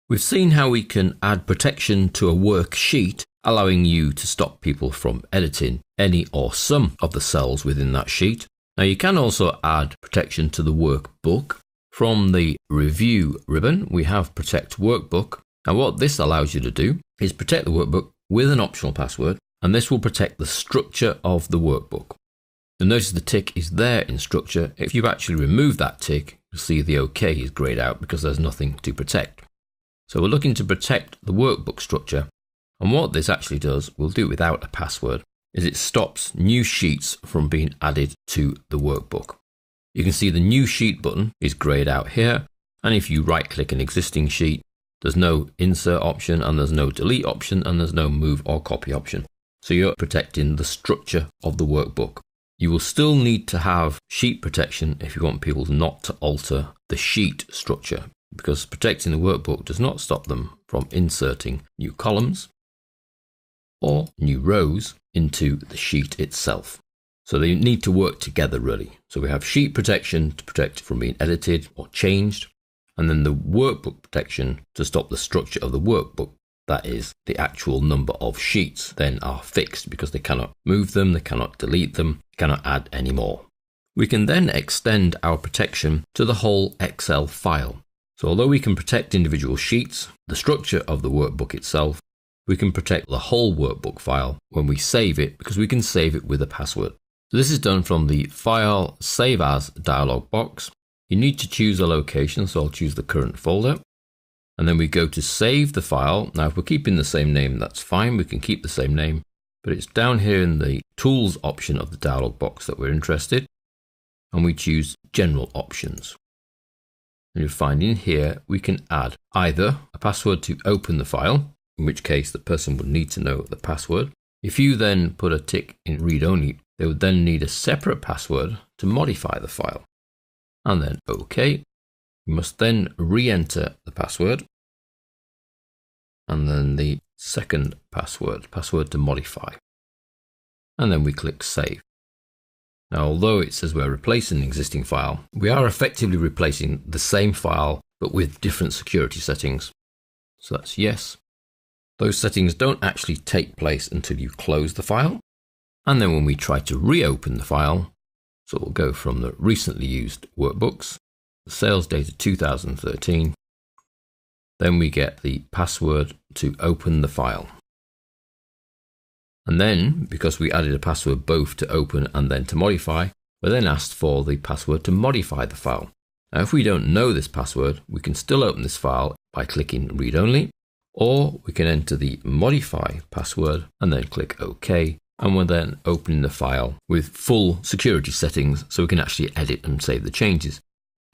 We've seen how we can add protection to a worksheet, allowing you to stop people from editing any or some of the cells within that sheet. Now you can also add protection to the workbook. From the review ribbon, we have Protect Workbook. Now what this allows you to do is protect the workbook with an optional password, and this will protect the structure of the workbook. You'll notice the tick is there in structure. If you actually remove that tick, you'll see the OK is grayed out because there's nothing to protect. So we're looking to protect the workbook structure, and what this actually does, we'll do it without a password, is it stops new sheets from being added to the workbook. You can see the new sheet button is grayed out here, and if you right click an existing sheet, there's no insert option, and there's no delete option, and there's no move or copy option. So you're protecting the structure of the workbook. You will still need to have sheet protection if you want people not to alter the sheet structure, because protecting the workbook does not stop them from inserting new columns or new rows into the sheet itself. So they need to work together really. So we have sheet protection to protect from being edited or changed, and then the workbook protection to stop the structure of the workbook. That is, the actual number of sheets then are fixed because they cannot move them, they cannot delete them, cannot add any more. We can then extend our protection to the whole Excel file. So although we can protect individual sheets, the structure of the workbook itself, we can protect the whole workbook file when we save it, because we can save it with a password. So this is done from the File Save As dialog box. You need to choose a location, so I'll choose the current folder. And then we go to save the file. Now if we're keeping the same name, that's fine, we can keep the same name, but it's down here in the Tools option of the dialog box that we're interested, and we choose General Options. And you'll find in here we can add either a password to open the file, in which case the person would need to know the password. If you then put a tick in read only, they would then need a separate password to modify the file. And then OK. You must then re-enter the password, and then the second password to modify. And then we click Save. Now, although it says we're replacing an existing file, we are effectively replacing the same file, but with different security settings. So that's yes. Those settings don't actually take place until you close the file. And then when we try to reopen the file, so we'll go from the recently used workbooks, sales data 2013, then we get the password to open the file. And then, because we added a password both to open and then to modify, we're then asked for the password to modify the file. Now if we don't know this password, we can still open this file by clicking read only, or we can enter the modify password and then click OK, and we're then opening the file with full security settings so we can actually edit and save the changes.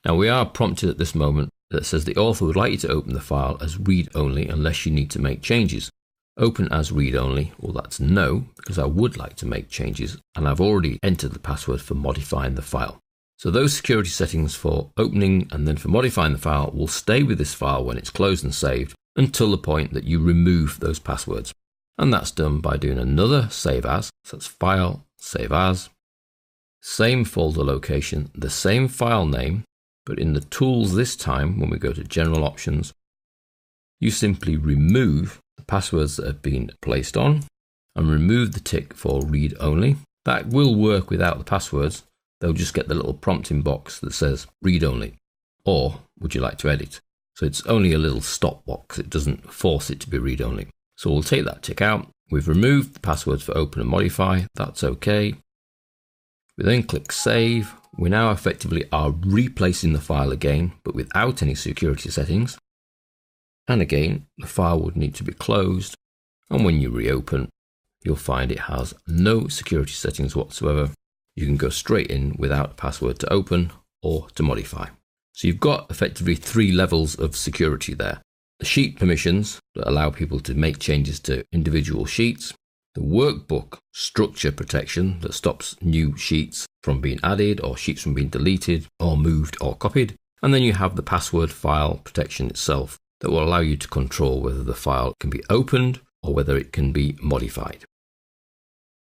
Now we are prompted at this moment that says the author would like you to open the file as read only unless you need to make changes. Open as read only, well that's no, because I would like to make changes and I've already entered the password for modifying the file. So those security settings for opening and then for modifying the file will stay with this file when it's closed and saved until the point that you remove those passwords. And that's done by doing another save as, so that's File, Save As, same folder location, the same file name, but in the tools this time, when we go to General Options, you simply remove the passwords that have been placed on and remove the tick for read only. That will work without the passwords. They'll just get the little prompting box that says read only, or would you like to edit? So it's only a little stop box. It doesn't force it to be read only. So we'll take that tick out. We've removed the passwords for open and modify. That's okay. We then click save. We now effectively are replacing the file again, but without any security settings. And again, the file would need to be closed. And when you reopen, you'll find it has no security settings whatsoever. You can go straight in without a password to open or to modify. So you've got effectively 3 levels of security there. The sheet permissions that allow people to make changes to individual sheets. The workbook structure protection that stops new sheets from being added or sheets from being deleted or moved or copied. And then you have the password file protection itself that will allow you to control whether the file can be opened or whether it can be modified.